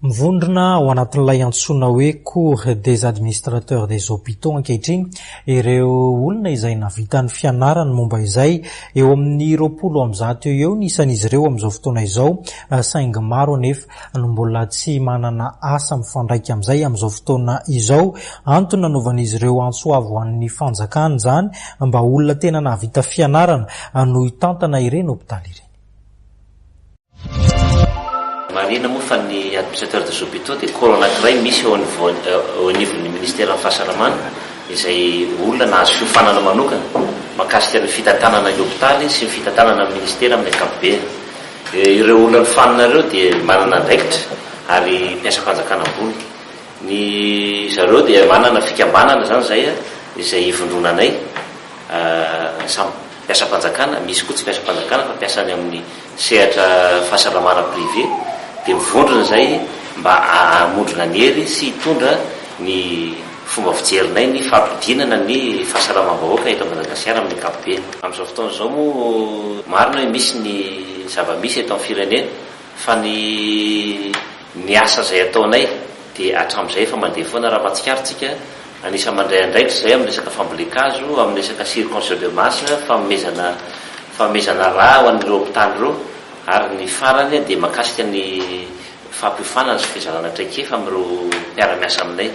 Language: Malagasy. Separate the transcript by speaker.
Speaker 1: Mivondrona ao anatin'ilay antsoina hoe Cour des administrateurs des hôpitaux ankehitriny ireo olona izay navita ny fianarany momba izay eo amin'ny 20 eo nisan'izy ireo amin'izao fotoana izao saingy maro anefa no mbola tsy manana asa mifandraika amin'izay amin'izao fotoana izao. Antony nanaovan'izy ireo antsoavo an'ny fanjakana izany mba olona tena navita fianarana no hitantana ireny hôpitaly ireny.
Speaker 2: Marina moa fa ny administrateur des hôpitaux dia corps anankiray misy au nivon'ny ministère fahasalamana izay olona nahazo fiofanana manokana mahakasika ny fitantanana ny hôpitaly sy ny fitantanana ny ministère amin'ny ankapobeny. Ireo olona nifanina ireo dia manana andraikitra ary mpiasam-panjakana-bony. Ny zareo dia manana fikambanana zany izay ivondronanay samy mpiasam-panjakana, misy koa tsy mpiasam-panjakana fa mpiasany amin'ny sehatra fahasalamana privé. Dia mivondrona izay mba hamondrona ny hery sy hitondra ny fomba fijerinay ny fampidinana ny fahasalamam-bahoaka eto Madagasikara amin'ny ankapobeny. Amin'izao fotoana izao moa marina hoe misy ny zava-misy eto amin'ny firenena fa ny asa izay ataonay dia hatramin'izay efa mandeha foana raha mahatsikaritsika anisany mandray andraikitra izay amin'ny resaka fambolekazo, amin'ny resaka circoncise de masse, fanomezana raha ho an'ireo hôpitaly ireo. Ary ny farany dia mahakasika ny fampiofanana sy fizarana traikefa amin'ireo mpiara-miasa aminay.